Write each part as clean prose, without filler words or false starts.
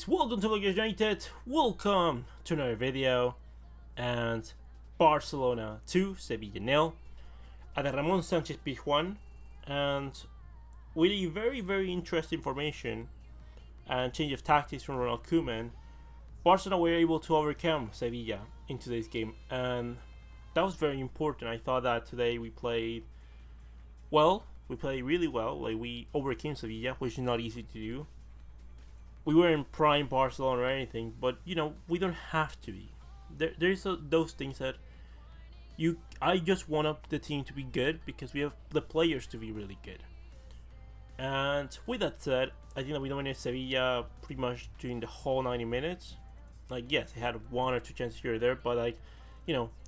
guys, welcome to Mingueza United, welcome to another video, and Barcelona 2, Sevilla 0, at the Ramon Sanchez Pizjuan, and with a very interesting formation and change of tactics from Ronald Koeman, Barcelona were able to overcome Sevilla in today's game, and that was very important. I thought that today we played really well, like we overcame Sevilla, which is not easy to do. We weren't prime Barcelona or anything, but we don't have to be. There's those things that I just want the team to be good because we have the players to be really good. And with that said, I think that we dominated Sevilla pretty much during the whole 90 minutes. Like, yes, they had one or two chances here or there, but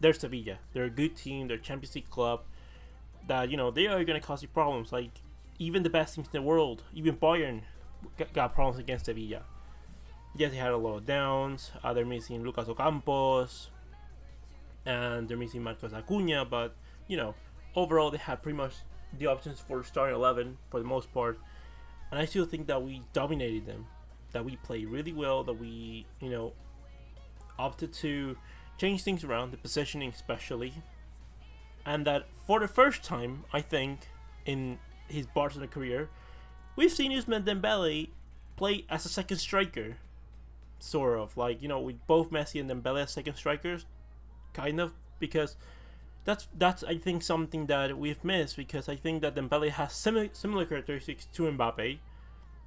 they're Sevilla. They're a good team. They're a Champions League club. That they are gonna cause you problems. Like even the best teams in the world, even Bayern, got problems against Sevilla. Yes, they had a lot of downs. They're missing Lucas Ocampos, and they're missing Marcos Acuna. But overall, they had pretty much the options for starting 11 for the most part. And I still think that we dominated them. That we played really well. That we opted to change things around, the positioning especially. And that for the first time, I think, in his Barcelona career, we've seen Ousmane Dembele play as a second striker. Sort of. Like, with both Messi and Dembele as second strikers. Kind of. Because that's I think, something that we've missed. Because I think that Dembele has similar characteristics to Mbappe.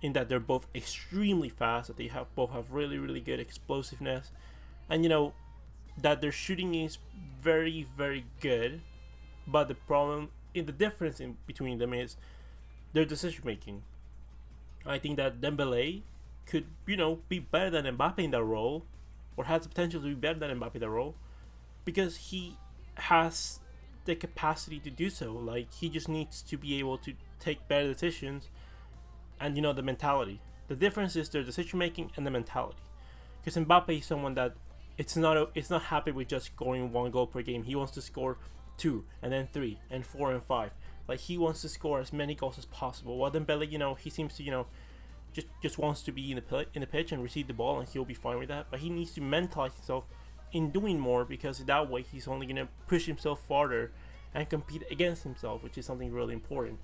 In that they're both extremely fast. That they both have really good explosiveness. And, that their shooting is very good. But the difference between them is their decision making. I think that Dembele could, be better than Mbappe in that role, or has the potential to be better than Mbappe in that role, because he has the capacity to do so. Like, he just needs to be able to take better decisions, and the mentality. The difference is their decision making and the mentality. Because Mbappe is someone that it's not happy with just scoring one goal per game. He wants to score 2 and then 3 and 4 and 5. Like, he wants to score as many goals as possible. While Dembele, he seems to just wants to be in the pitch and receive the ball, and he'll be fine with that. But he needs to mentalize himself in doing more, because that way he's only gonna push himself farther and compete against himself, which is something really important.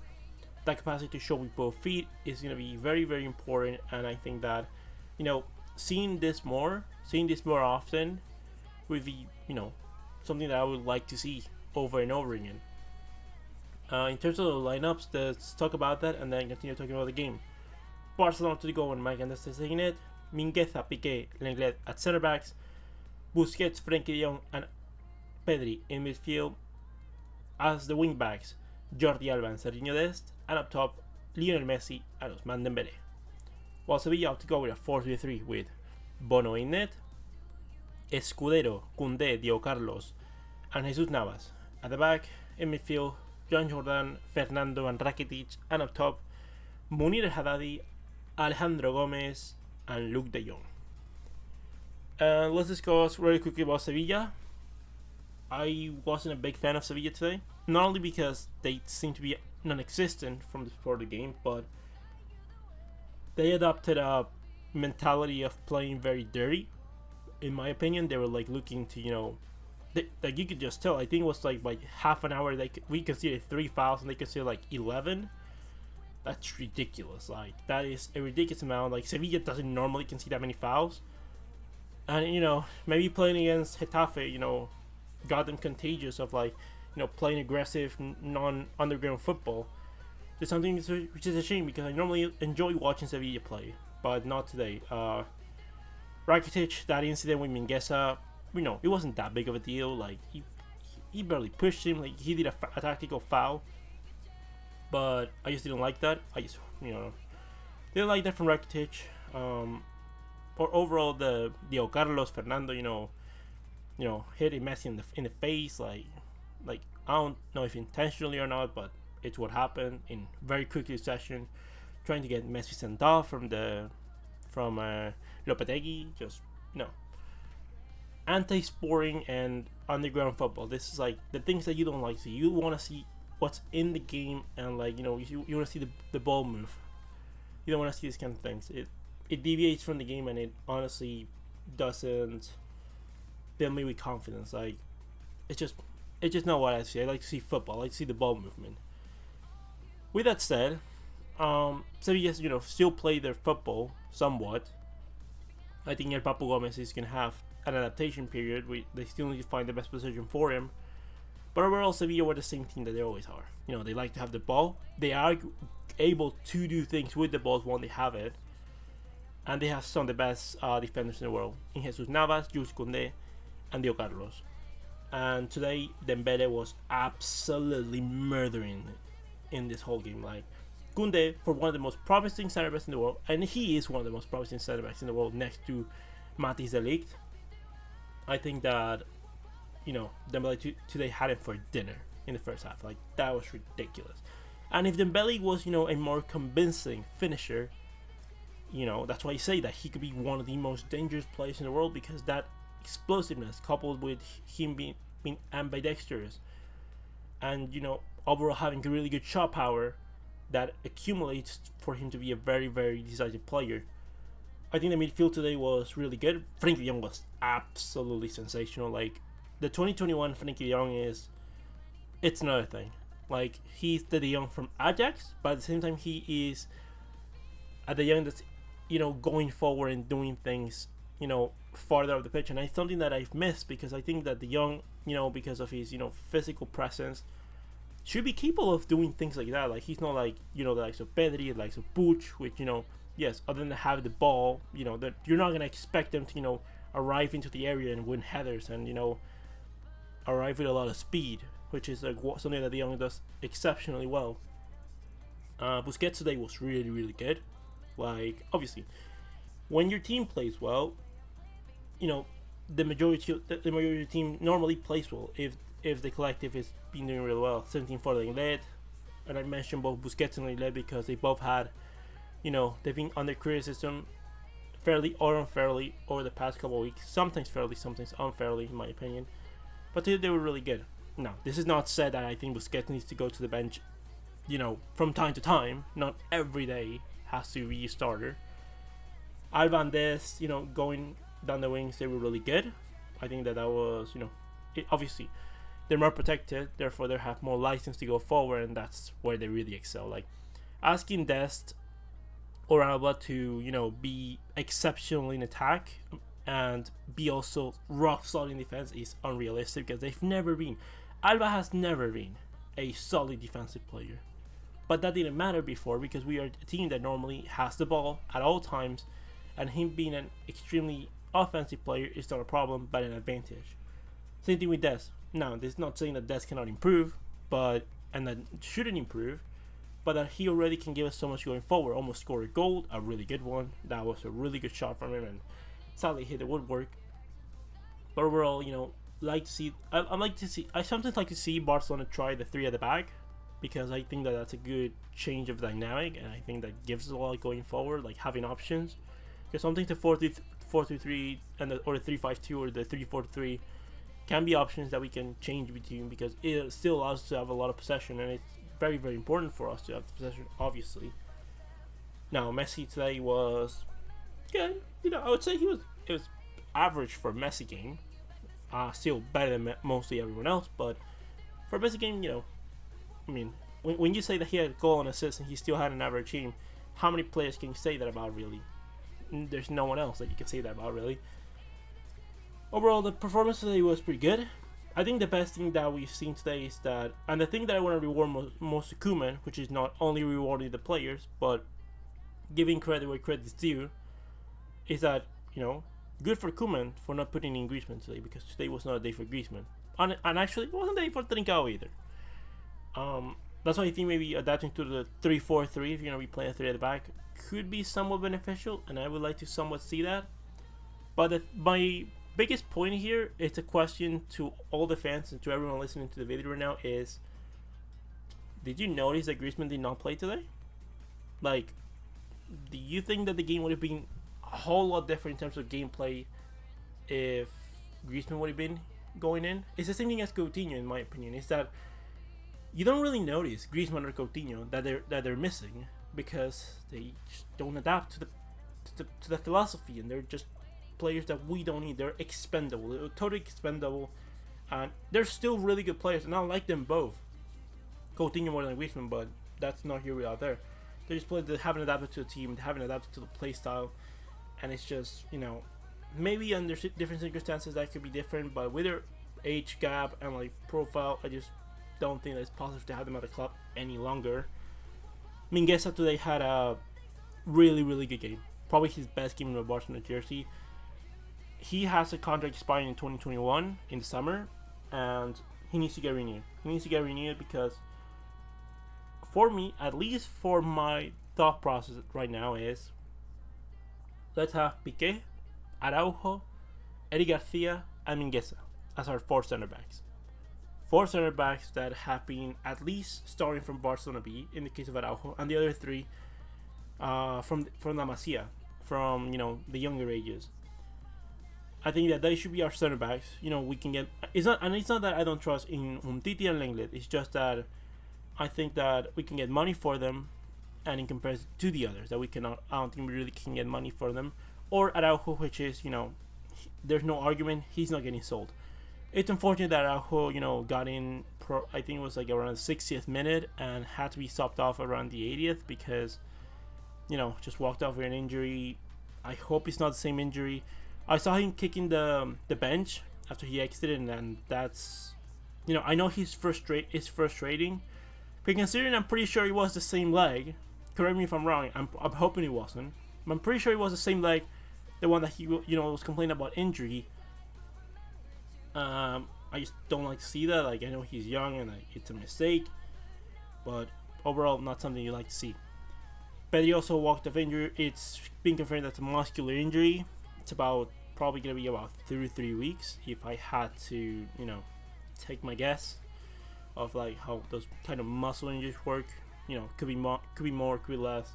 That capacity to show with both feet is gonna be very important, and I think that seeing this more often would be something that I would like to see over and over again. In terms of the lineups, let's talk about that and then continue talking about the game. Barcelona to the goal and Mike Anderson taking it. Mingueza, Piqué, Lenglet at center backs. Busquets, Frenkie de Jong, and Pedri in midfield. As the wing backs, Jordi Alba and Serginho Dest. And up top, Lionel Messi and Ousmane Dembele. While Sevilla out to go with a 4-3 with Bono in net, Escudero, Koundé, Diego Carlos, and Jesus Navas. At the back, in midfield, John Jordan, Fernando, and Rakitic. And up top, Munir Haddadi, Alejandro Gomez, and Luke de Jong. Let's discuss very quickly about Sevilla. I wasn't a big fan of Sevilla today. Not only because they seem to be non-existent from the start of the game, but they adopted a mentality of playing very dirty. In my opinion, they were looking to, like you could just tell. I think it was by half an hour we conceded 3 fouls and they conceded 11. That's ridiculous. Like, that is a ridiculous amount. Like, Sevilla doesn't normally concede that many fouls, and maybe playing against Getafe, got them contagious of playing aggressive non-underground football. It's something which is a shame, because I normally enjoy watching Sevilla play, but not today. Rakitic, that incident with Mingueza, it wasn't that big of a deal. Like, he barely pushed him. Like, he did a tactical foul, but I just didn't like that. I just didn't like that from Rakitic. Or overall, the Diego Carlos, Fernando, hitting Messi in the face. Like I don't know if intentionally or not, but it's what happened in very quick succession, trying to get Messi sent off from Lopetegui. Just anti-sporting and underground football. This is the things that you don't like to see. You want to see what's in the game, and you want to see the ball move. You don't want to see these kind of things. it deviates from the game, and it honestly doesn't fill me with confidence. Like it's just it's just not what I see. I like to see football. I like to see the ball movement. With that said, Sevilla, still play their football somewhat. I think El Papu Gomez is gonna have an adaptation period. They still need to find the best position for him. But overall, Sevilla were the same team that they always are. They like to have the ball. They are able to do things with the ball when they have it. And they have some of the best defenders in the world. In Jesus Navas, Jules Koundé, and Dio Carlos. And today, Dembele was absolutely murdering in this whole game. Like, Koundé, for one of the most promising center backs in the world, and he is one of the most promising center backs in the world next to Matthijs de Ligt. I think that, Dembele today had it for dinner in the first half. Like, that was ridiculous. And if Dembele was, a more convincing finisher, that's why I say that he could be one of the most dangerous players in the world, because that explosiveness coupled with him being ambidextrous and, overall having a really good shot power that accumulates for him to be a very, very decisive player. I think the midfield today was really good. Frenkie de Jong was absolutely sensational. Like, the 2021 Frenkie de Jong it's another thing. Like, he's the De Jong from Ajax, but at the same time he is a De Jong that's, going forward and doing things, farther up the pitch. And it's something that I've missed, because I think that De Jong, because of his, physical presence, should be capable of doing things like that. Like, he's not like, the likes of Pedri, the likes of Puig, which, yes, other than have the ball, that you're not going to expect them to, arrive into the area and win headers and, arrive with a lot of speed, which is like something that De Jong does exceptionally well. Busquets today was really, really good. Like, obviously, when your team plays well, the majority of the team normally plays well if the collective is been doing really well. 17 for the led, and I mentioned both Busquets and led because they both had, they've been under criticism fairly or unfairly over the past couple of weeks. Sometimes fairly, sometimes unfairly, in my opinion. But they were really good. Now, this is not said that I think Busquets needs to go to the bench, from time to time. Not every day has to be a starter. Alba and Des, going down the wings, they were really good. I think that was, obviously, they're more protected, therefore they have more license to go forward, and that's where they really excel. Like, asking Dest or Alba to, be exceptional in attack and be also rock solid in defense is unrealistic, because Alba has never been a solid defensive player. But that didn't matter before, because we are a team that normally has the ball at all times, and him being an extremely offensive player is not a problem, but an advantage. Same thing with Des. Now, this is not saying that Des cannot improve, and that shouldn't improve, but that he already can give us so much going forward. Almost scored a goal, a really good one. That was a really good shot from him, and sadly hit the woodwork. But overall, I sometimes like to see Barcelona try the three at the back, because I think that that's a good change of dynamic, and I think that gives us a lot going forward, like having options. Because sometimes the 4-3-3 or the 3-5-2 or the 3-4-3 can be options that we can change between, because it still allows us to have a lot of possession, and it's very, very important for us to have possession, obviously. Now, Messi today was good. I would say it was average for a Messi game. Still better than mostly everyone else, but for a Messi game, when you say that he had a goal and assist and he still had an average team, how many players can you say that about, really? There's no one else that you can say that about, really. Overall, the performance today was pretty good. I think the best thing that we've seen today is that, and the thing that I want to reward most to Koeman, which is not only rewarding the players, but giving credit where credit is due, is that, good for Koeman for not putting in Griezmann today, because today was not a day for Griezmann. And actually, it wasn't a day for Trincao either. That's why I think maybe adapting to the 3-4-3, if you're going to be playing a 3 at the back, could be somewhat beneficial, and I would like to somewhat see that. But my biggest point here, it's a question to all the fans and to everyone listening to the video right now, is, did you notice that Griezmann did not play today? Like, do you think that the game would have been a whole lot different in terms of gameplay if Griezmann would have been going in? It's the same thing as Coutinho, in my opinion. Is that you don't really notice Griezmann or Coutinho that they're missing, because they just don't adapt to the to the philosophy, and they're just players that we don't need. They're expendable. They're totally expendable, and they're still really good players, and I like them both. Coutinho more than Griezmann, but that's not here we are there. They just players that haven't adapted to the team, they haven't adapted to the play style, and it's just, maybe under different circumstances that could be different, but with their age gap and like profile, I just don't think that it's possible to have them at the club any longer. Mingueza today had a really, really good game. Probably his best game in the Barcelona jersey. He has a contract expiring in 2021 in the summer, and he needs to get renewed. He needs to get renewed because, for me, at least for my thought process right now, is let's have Piqué, Araujo, Eddie Garcia, and Mingueza as our 4 center backs. 4 center backs that have been at least starting from Barcelona B in the case of Araujo, and the other 3 from La Masia, from the younger ages. I think that they should be our center backs. We can get. It's not that I don't trust in Umtiti and Lenglet. It's just that I think that we can get money for them, and in comparison to the others, that we cannot. I don't think we really can get money for them. Or Araujo, which is there's no argument. He's not getting sold. It's unfortunate that Araujo, got in. I think it was like around the 60th minute and had to be stopped off around the 80th because, just walked off with an injury. I hope it's not the same injury. I saw him kicking the bench after he exited, and that's, I know it's frustrating, but considering I'm pretty sure it was the same leg. Correct me if I'm wrong. I'm hoping it wasn't. But I'm pretty sure it was the same leg, the one that he was complaining about injury. I just don't like to see that. Like, I know he's young and it's a mistake, but overall, not something you like to see. Pedri also walked off injury. It's been confirmed that's a muscular injury. It's probably going to be about 3 weeks if I had to, take my guess of like how those kind of muscle injuries work. Could be more, could be less.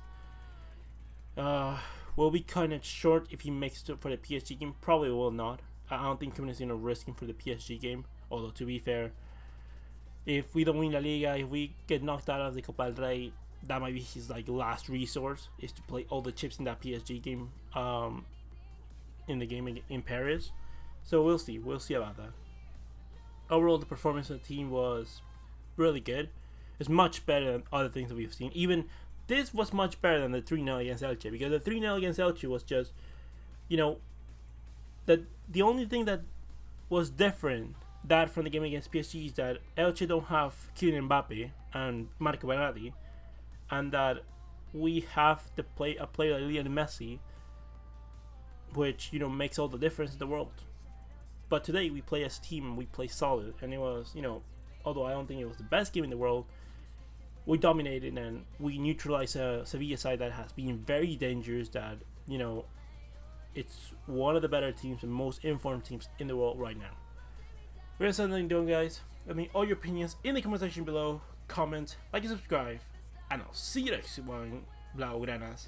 Will be kind of short if he makes it for the PSG game. Probably will not. I don't think Koeman is risk him for the PSG game. Although, to be fair, if we don't win La Liga, if we get knocked out of the Copa del Rey, that might be his last resource, is to play all the chips in that PSG game. In the game in Paris. So we'll see about that. Overall, the performance of the team was really good. It's much better than other things that we've seen. Even this was much better than the 3-0 against Elche, because the 3-0 against Elche was just, that the only thing that was different that from the game against PSG is that Elche don't have Kylian Mbappe and Marco Verratti, and that we have to play a player like Lionel Messi, which makes all the difference in the world. But today we play as a team and we play solid, and it was although I don't think it was the best game in the world, we dominated and we neutralized a Sevilla side that has been very dangerous. That it's one of the better teams and most informed teams in the world right now. We're something doing, guys. Let me all your opinions in the comment section below. Comment, like, and subscribe, and I'll see you next one, Blaugranas.